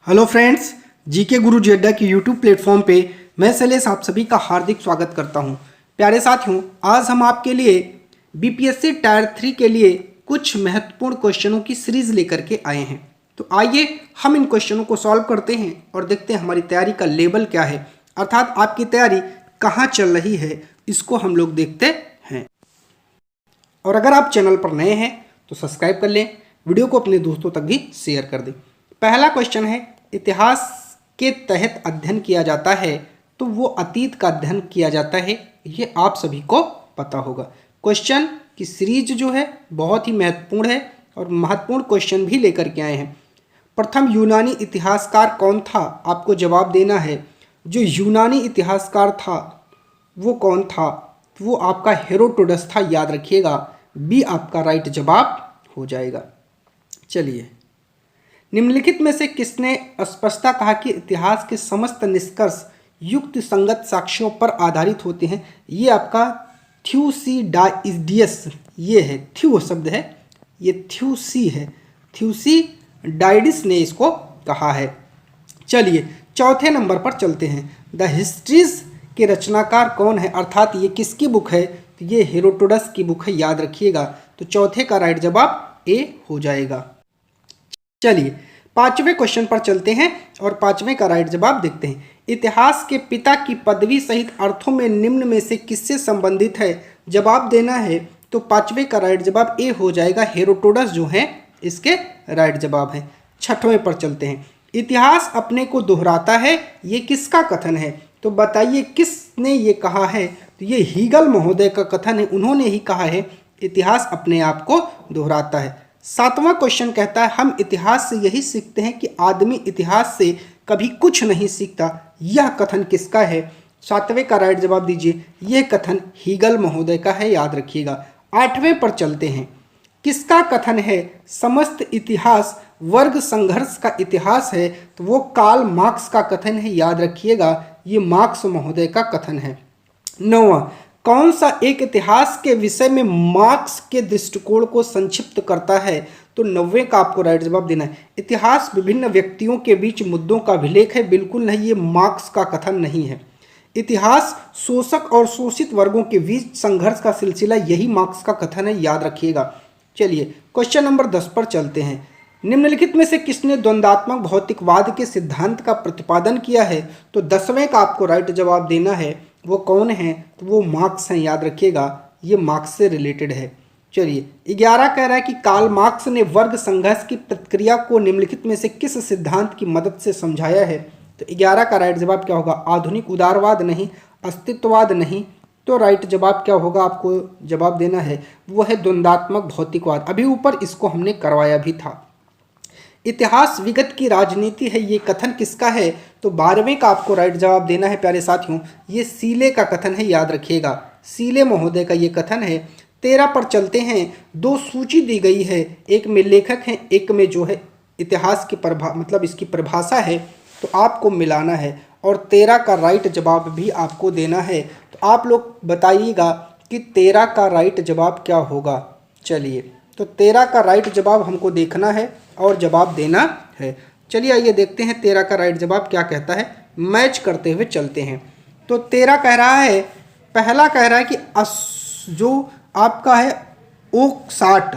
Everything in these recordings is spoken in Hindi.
हेलो फ्रेंड्स, जीके गुरु जी अड्डा की यूट्यूब प्लेटफॉर्म पे मैं शैलेश आप सभी का हार्दिक स्वागत करता हूं। प्यारे साथियों, आज हम आपके लिए बीपीएससी टायर 3 के लिए कुछ महत्वपूर्ण क्वेश्चनों की सीरीज लेकर के आए हैं। तो आइए हम इन क्वेश्चनों को सॉल्व करते हैं और देखते हैं हमारी तैयारी का लेवल क्या है, अर्थात आपकी तैयारी कहाँ चल रही है, इसको हम लोग देखते हैं। और अगर आप चैनल पर नए हैं तो सब्सक्राइब कर लें, वीडियो को अपने दोस्तों तक भी शेयर कर दें। पहला क्वेश्चन है, इतिहास के तहत अध्ययन किया जाता है तो वो अतीत का अध्ययन किया जाता है, ये आप सभी को पता होगा। क्वेश्चन की सीरीज जो है बहुत ही महत्वपूर्ण है और महत्वपूर्ण क्वेश्चन भी लेकर के आए हैं। प्रथम यूनानी इतिहासकार कौन था, आपको जवाब देना है। जो यूनानी इतिहासकार था वो कौन था, वो आपका हेरोडोटस था, याद रखिएगा। बी आपका राइट जवाब हो जाएगा। चलिए, निम्नलिखित में से किसने स्पष्टता कहा कि इतिहास के समस्त निष्कर्ष युक्त संगत साक्ष्यों पर आधारित होते हैं। ये आपका थ्यूसीडाइडियस, ये है थ्यू शब्द है, ये थ्यूसी है, थ्यूसीडाइडिस ने इसको कहा है। चलिए चौथे नंबर पर चलते हैं। द हिस्ट्रीज के रचनाकार कौन है, अर्थात ये किसकी बुक है, तो ये हेरोडोटस की बुक है, याद रखिएगा। तो चौथे का राइट जवाब ए हो जाएगा। चलिए पांचवें क्वेश्चन पर चलते हैं और पांचवें का राइट जवाब देखते हैं। इतिहास के पिता की पदवी सहित अर्थों में निम्न में से किससे संबंधित है, जवाब देना है। तो पांचवें का राइट जवाब ए हो जाएगा, हेरोडोटस जो है इसके राइट जवाब है। छठवें पर चलते हैं। इतिहास अपने को दोहराता है, ये किसका कथन है, तो बताइए किसने ये कहा है। तो ये हीगल महोदय का कथन है, उन्होंने ही कहा है इतिहास अपने आप को दोहराता है। सातवां क्वेश्चन कहता है, हम इतिहास से यही सीखते हैं कि आदमी इतिहास से कभी कुछ नहीं सीखता, यह कथन किसका है। सातवें का राइट जवाब दीजिए, यह कथन हीगल महोदय का है, याद रखिएगा। आठवें पर चलते हैं। किसका कथन है समस्त इतिहास वर्ग संघर्ष का इतिहास है, तो वो कार्ल मार्क्स का कथन है, याद रखिएगा। ये मार्क्स महोदय का कथन है। नौवां, कौन सा एक इतिहास के विषय में मार्क्स के दृष्टिकोण को संक्षिप्त करता है, तो 90 का आपको राइट जवाब देना है। इतिहास विभिन्न व्यक्तियों के बीच मुद्दों का अभिलेख है, बिल्कुल नहीं, ये मार्क्स का कथन नहीं है। इतिहास शोषक और शोषित वर्गों के बीच संघर्ष का सिलसिला, यही मार्क्स का कथन है, याद रखिएगा। चलिए क्वेश्चन नंबर 10 पर चलते हैं। निम्नलिखित में से किसने द्वंद्वात्मक भौतिकवाद के सिद्धांत का प्रतिपादन किया है, तो 10वें का आपको राइट जवाब देना है। वो कौन है, तो वो मार्क्स हैं, याद रखिएगा, ये मार्क्स से रिलेटेड है। चलिए 11 कह रहा है कि कार्ल मार्क्स ने वर्ग संघर्ष की प्रक्रिया को निम्नलिखित में से किस सिद्धांत की मदद से समझाया है, तो 11 का राइट जवाब क्या होगा, आधुनिक उदारवाद नहीं, अस्तित्ववाद नहीं, तो राइट जवाब क्या होगा, आपको जवाब देना है, वो है द्वंद्वात्मक भौतिकवाद। अभी ऊपर इसको हमने करवाया भी था। इतिहास विगत की राजनीति है, ये कथन किसका है, तो 12वें का आपको राइट जवाब देना है। प्यारे साथियों, ये सीले का कथन है, याद रखिएगा, सीले महोदय का ये कथन है। 13 पर चलते हैं। दो सूची दी गई है, एक में लेखक है, एक में जो है इतिहास की मतलब इसकी परिभाषा है, तो आपको मिलाना है और 13 का राइट जवाब भी आपको देना है। तो आप लोग बताइएगा कि 13 का राइट जवाब क्या होगा। चलिए, तो 13 का राइट जवाब हमको देखना है और जवाब देना है। चलिए आइए देखते हैं 13 का राइट जवाब क्या कहता है, मैच करते हुए चलते हैं। तो 13 कह रहा है, पहला कह रहा है कि जो आपका है ओक 60,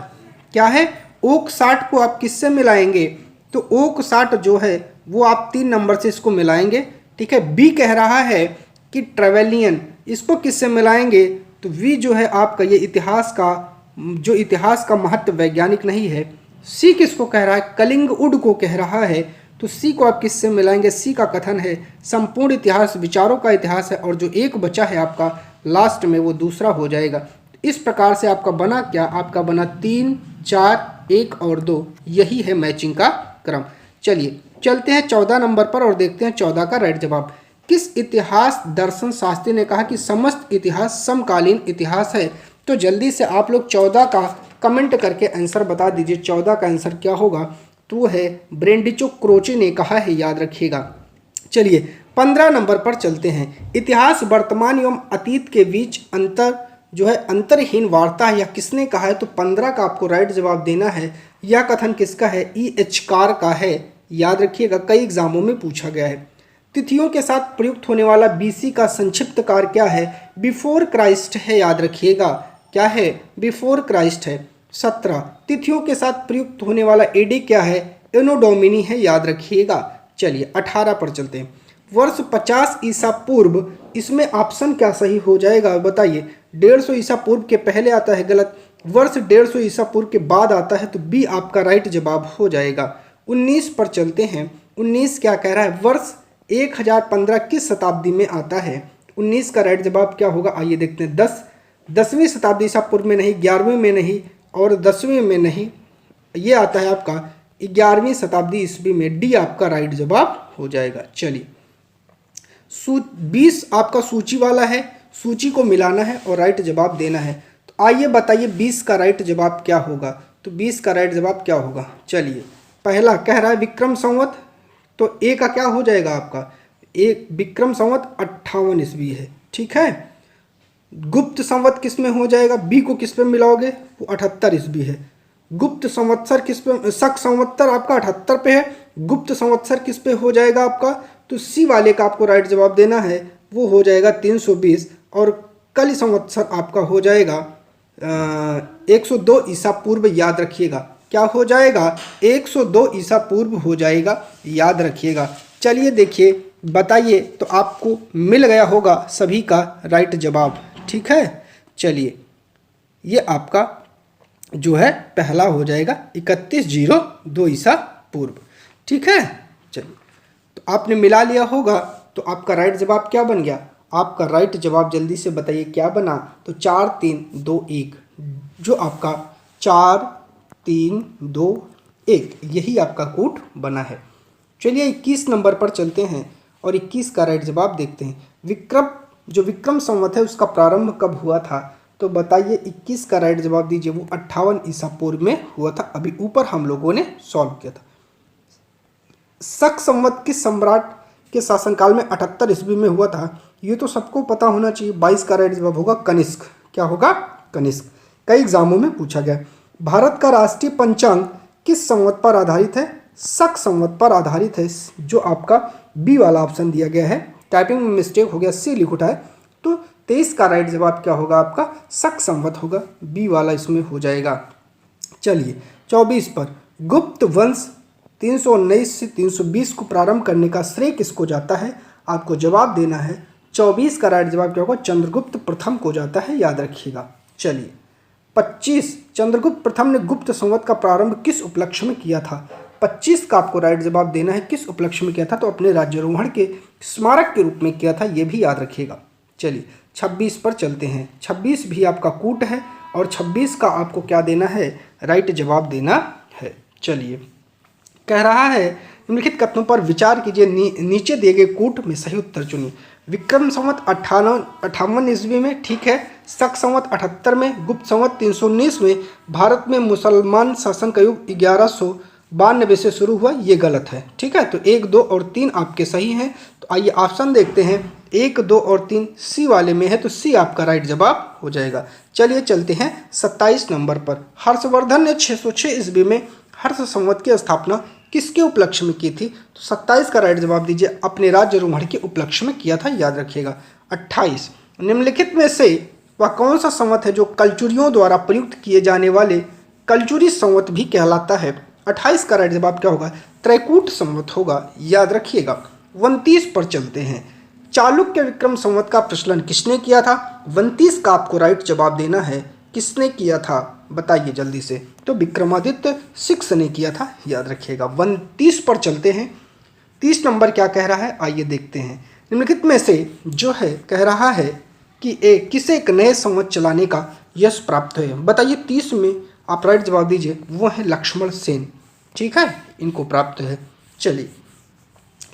क्या है, ओक 60 को आप किससे मिलाएंगे, तो ओक 60 जो है वो आप 3 नंबर से इसको मिलाएंगे, ठीक है। बी कह रहा है कि ट्रेवेलियन, इसको किससे मिलाएंगे, तो वी जो है आपका ये इतिहास का महत्व वैज्ञानिक नहीं है। सी किसको कह रहा है, कलिंगवुड को कह रहा है, तो सी को आप किससे मिलाएंगे, सी का कथन है संपूर्ण इतिहास विचारों का इतिहास है, और जो एक बचा है आपका लास्ट में वो दूसरा हो जाएगा। इस प्रकार से आपका बना क्या, आपका बना 3, 4, 1 और 2, यही है मैचिंग का क्रम। चलिए चलते हैं 14 नंबर पर और देखते हैं 14 का राइट जवाब। किस इतिहास दर्शन शास्त्री ने कहा कि समस्त इतिहास समकालीन इतिहास है, तो जल्दी से आप लोग 14 का कमेंट करके आंसर बता दीजिए। 14 का आंसर क्या होगा, तो वो है ब्रेंडिचो क्रोचे ने कहा है, याद रखिएगा। चलिए 15 नंबर पर चलते हैं। इतिहास वर्तमान एवं अतीत के बीच अंतर जो है अंतरहीन वार्ता है, या किसने कहा है, तो 15 का आपको राइट जवाब देना है। यह कथन किसका है, ई एच कार का है, याद रखिएगा, कई एग्जामों में पूछा गया है। तिथियों के साथ प्रयुक्त होने वाला बीसी का संक्षिप्त कार्य क्या है? बिफोर क्राइस्ट है, याद रखिएगा। क्या है? बिफोर क्राइस्ट है। 17 तिथियों के साथ प्रयुक्त होने वाला एडी क्या है? एनो डोमिनी है, याद रखिएगा। चलिए 18 पर चलते हैं। वर्ष 50 ईसा पूर्व, इसमें ऑप्शन क्या सही हो जाएगा बताइए? 150 ईसा पूर्व के पहले आता है, गलत। वर्ष 150 ईसा पूर्व के बाद आता है, तो बी आपका राइट जवाब हो जाएगा। 19 पर चलते हैं। 19 क्या कह रहा है? वर्ष 1015 किस शताब्दी में आता है? 19 का राइट जवाब क्या होगा? आइए देखते हैं। 10वीं शताब्दी ईसा पूर्व में नहीं, 11वीं में नहीं और 10वीं में नहीं, ये आता है आपका 11वीं शताब्दी ईस्वी में। डी आपका राइट जवाब हो जाएगा। चलिए 20 आपका सूची वाला है, सूची को मिलाना है और राइट जवाब देना है। तो आइए बताइए 20 का राइट जवाब क्या होगा? तो 20 का राइट जवाब क्या होगा? चलिए पहला कह रहा है विक्रम संवत, तो ए का क्या हो जाएगा आपका? एक विक्रम संवत 58 ईस्वी है, ठीक है। गुप्त संवत किस में हो जाएगा? बी को किस पे मिलाओगे? वो 78 ईस्वी है। गुप्त संवत्सर किस पे? शक संवत्सर आपका 78 पे है। गुप्त संवत्सर किस पे हो जाएगा आपका? तो सी वाले का आपको राइट जवाब देना है, वो हो जाएगा 320। और कली संवत्सर आपका हो जाएगा 102 ईसा पूर्व, याद रखिएगा। क्या हो जाएगा? 102 ईसा पूर्व हो जाएगा, याद रखिएगा। चलिए देखिए बताइए, तो आपको मिल गया होगा सभी का राइट जवाब, ठीक है। चलिए ये आपका जो है पहला हो जाएगा 3102 ईसा पूर्व, ठीक है। चलिए तो आपने मिला लिया होगा, तो आपका राइट जवाब क्या बन गया? आपका राइट जवाब जल्दी से बताइए क्या बना? तो 4 3 2 1, जो आपका 4 3 2 1 यही आपका कूट बना है। चलिए 21 नंबर पर चलते हैं और 21 का राइट जवाब देखते हैं। विक्रम संवत है उसका प्रारंभ कब हुआ था? तो बताइए 21 का राइट जवाब दीजिए। वो 58 ईसा पूर्व में हुआ था, अभी ऊपर हम लोगों ने सॉल्व किया था। शक संवत किस सम्राट के शासनकाल में 78 ईस्वी में हुआ था? ये तो सबको पता होना चाहिए। 22 का राइट जवाब होगा कनिष्क। क्या होगा? कनिष्क। कई एग्जामों में पूछा गया। भारत का राष्ट्रीय पंचांग किस संवत पर आधारित है? शक संवत पर आधारित है, जो आपका बी वाला ऑप्शन दिया गया है। टाइपिंग में मिस्टेक हो गया, सी लिख उठा है। तो 23 का राइट जवाब क्या होगा आपका? शक संवत होगा, बी वाला इसमें हो जाएगा। चलिए 24 पर गुप्त वंश 319 से 320 को प्रारंभ करने का श्रेय किसको जाता है? आपको जवाब देना है। 24 का राइट जवाब क्या होगा? चंद्रगुप्त प्रथम को जाता है, याद रखिएगा। चलिए 25 चंद्रगुप्त प्रथम ने गुप्त संवत का प्रारंभ किस उपलक्ष्य में किया था? 25 का आपको राइट जवाब देना है। किस उपलक्ष्य में किया था? तो अपने राज्यारोहण के स्मारक के रूप में किया था, ये भी याद रखिएगा। चलिए 26 पर चलते हैं। 26 भी आपका कूट है और 26 का आपको क्या देना है? राइट जवाब देना है। चलिए कह रहा है निम्नलिखित कथनों पर विचार कीजिए, नीचे दिए गए कूट में सही उत्तर चुनिए। विक्रम संवत 58 ईस्वी में, ठीक है। शक संवत 78 में, गुप्त संवत 319 में भारत में मुसलमान शासन का युग 1192 से शुरू हुआ, ये गलत है, ठीक है। तो 1 2 और 3 आपके सही हैं। तो आइए ऑप्शन देखते हैं। 1 2 और 3 सी वाले में है, तो सी आपका राइट जवाब हो जाएगा। चलिए चलते हैं 27 नंबर पर। हर्षवर्धन ने 606 ईस्वी में हर्ष संवत की स्थापना किसके उपलक्ष्य में की थी? तो 27 का राइट जवाब दीजिए। अपने राज्यारोहण के उपलक्ष्य में किया था, याद रखिएगा। 28 निम्नलिखित में से वह कौन सा संवत है जो कलचुरियों द्वारा प्रयुक्त किए जाने वाले कलचुरी संवत भी कहलाता है? 28 का राइट जवाब क्या होगा? त्रैकूट संवत होगा, याद रखिएगा। 29 पर चलते हैं। चालुक्य विक्रम संवत का प्रचलन किसने किया था? 29 का आपको राइट जवाब देना है। किसने किया था बताइए जल्दी से? तो विक्रमादित्य 6 ने किया था, याद रखिएगा। 29 पर चलते हैं। 30 नंबर क्या कह रहा है? आइए देखते हैं। निम्नलिखित में से जो है कह रहा है कि किसे एक नए संवत चलाने का यश प्राप्त है? बताइए 30 में आप राइट जवाब दीजिए। वो है लक्ष्मण सेन, ठीक है, इनको प्राप्त है। चलिए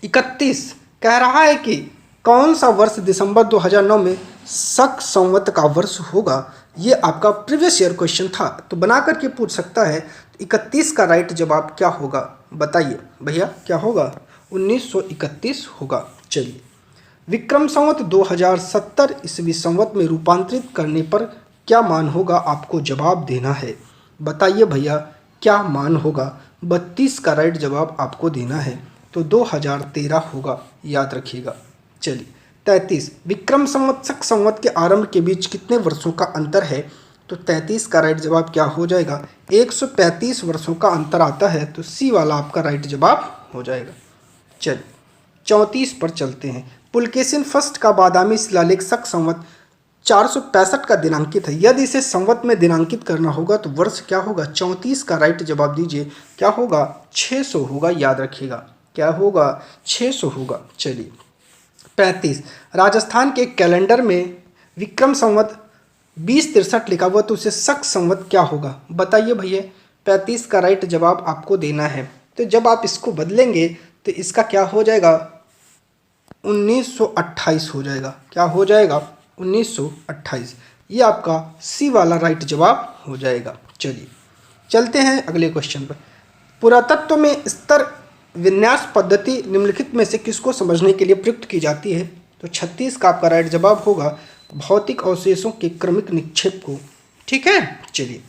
31 कह रहा है कि कौन सा वर्ष दिसंबर 2009 में शक संवत का वर्ष होगा? ये आपका प्रीवियस ईयर क्वेश्चन था, तो बना करके पूछ सकता है। 31 का राइट जवाब क्या होगा बताइए भैया? क्या होगा? 1931 होगा। चलिए विक्रम संवत 2070 ईस्वी संवत में रूपांतरित करने पर क्या मान होगा? आपको जवाब देना है। बताइए भैया क्या मान होगा? 32 का राइट जवाब आपको देना है, तो 2013 होगा, याद रखिएगा। चलिए 33, विक्रम संवत शक संवत के आरंभ के बीच कितने वर्षों का अंतर है? तो 33 का राइट जवाब क्या हो जाएगा? 135 वर्षों का अंतर आता है, तो सी वाला आपका राइट जवाब हो जाएगा। चलिए 34 पर चलते हैं। पुलकेशिन फर्स्ट का बादामी शिलालेख शक संवत 465 का दिनांकित है। यदि इसे संवत में दिनांकित करना होगा तो वर्ष क्या होगा? 34 का राइट जवाब दीजिए, क्या होगा? 600 होगा, याद रखिएगा, क्या होगा? 600 होगा। चलिए 35, राजस्थान के कैलेंडर में विक्रम संवत 2063 लिखा हुआ, तो उसे शक संवत क्या होगा? बताइए भैया। 35 का राइट जवाब आपको देना है, तो जब आप इसको बदलेंगे तो इसका क्या हो जाएगा? 1928 हो जाएगा। क्या हो जाएगा? 1928। ये आपका सी वाला राइट जवाब हो जाएगा। चलिए चलते हैं अगले क्वेश्चन पर। पुरातत्व में स्तर विन्यास पद्धति निम्नलिखित में से किसको समझने के लिए प्रयुक्त की जाती है? तो 36 का आपका राइट जवाब होगा भौतिक अवशेषों के क्रमिक निक्षेप को। ठीक है। चलिए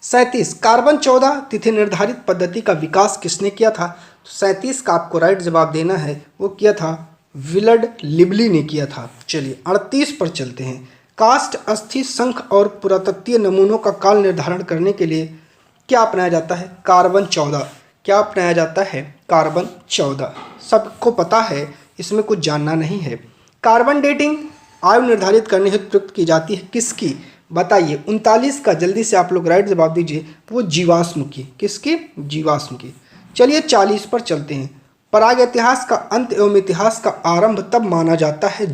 37, कार्बन 14 तिथि निर्धारित पद्धति का विकास किसने किया था? तो 37 का आपको राइट जवाब देना है, वो किया था विलर्ड लिबली ने किया था। चलिए 38 पर चलते हैं। कास्ट, अस्थि, शंख और पुरातत्वीय नमूनों का काल निर्धारण करने के लिए क्या अपनाया जाता है? कार्बन 14। क्या अपनाया जाता है? कार्बन 14। सबको पता है, इसमें कुछ जानना नहीं है। कार्बन डेटिंग आयु निर्धारित करने हेतु प्रयुक्त की जाती है, किसकी? बताइए। 39 का जल्दी से आप लोग राइट जवाब दीजिए, वो जीवाश्म की। किसकी? जीवाश्म की। चलिए 40 पर चलते हैं। पराग इतिहास का अंत एवं इतिहास का आरंभ तब माना जाता है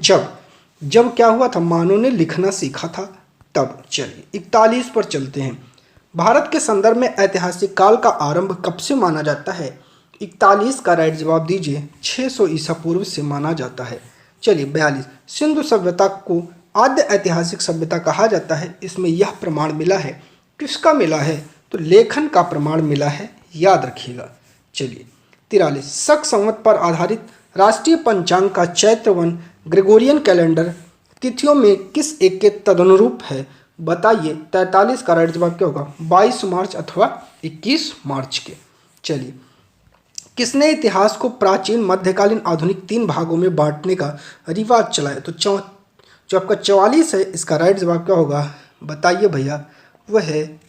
जब क्या हुआ था? मानव ने लिखना सीखा था, तब। चलिए 41 पर चलते हैं। भारत के संदर्भ में ऐतिहासिक काल का आरंभ कब से माना जाता है? 41 का राइट जवाब दीजिए, 600 ईसा पूर्व से माना जाता है। चलिए 42, सिंधु सभ्यता को आद्य ऐतिहासिक सभ्यता कहा जाता है। इसमें यह प्रमाण मिला है, किसका मिला है? तो लेखन का प्रमाण मिला है, याद रखिएगा। चलिए 43, शक संवत पर आधारित राष्ट्रीय पंचांग का चैत्रवन ग्रेगोरियन कैलेंडर तिथियों में किस एक के तदनुरूप है? बताइए। 43 का राइट जवाब क्या होगा? 22 मार्च अथवा 21 मार्च के। चलिए किसने इतिहास को प्राचीन, मध्यकालीन, आधुनिक 3 भागों में बांटने का रिवाज चलाया? तो जो आपका 44 है, इसका राइट जवाब क्या होगा? बताइए भैया। वह है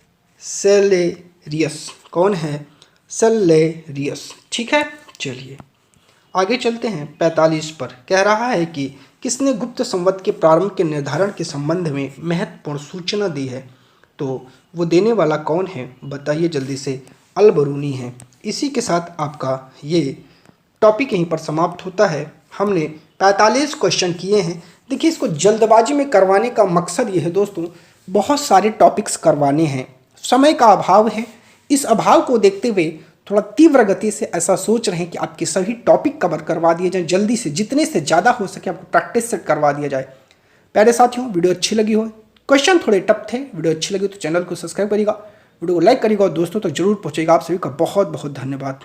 सेलेरियस। कौन है? सेलेरियस। ठीक है। चलिए आगे चलते हैं। 45 पर कह रहा है कि किसने गुप्त संवत के प्रारंभ के निर्धारण के संबंध में महत्वपूर्ण सूचना दी है? तो वो देने वाला कौन है? बताइए जल्दी से। अल-बरूनी है। इसी के साथ आपका ये टॉपिक यहीं पर समाप्त होता है। हमने 45 क्वेश्चन किए हैं। देखिए, इसको जल्दबाजी में करवाने का मकसद ये है दोस्तों, बहुत सारे टॉपिक्स करवाने हैं, समय का अभाव है। इस अभाव को देखते हुए थोड़ा तीव्र गति से ऐसा सोच रहे हैं कि आपके सभी टॉपिक कवर करवा दिए जाएं, जल्दी से, जितने से ज़्यादा हो सके आपको प्रैक्टिस सेट करवा दिया जाए। प्यारे साथियों, वीडियो अच्छी लगी हो, क्वेश्चन थोड़े टफ थे, वीडियो अच्छी लगी तो चैनल को सब्सक्राइब करिएगा, वीडियो को लाइक करिएगा और दोस्तों तक जरूर पहुँचेगा। आप सभी का बहुत बहुत धन्यवाद।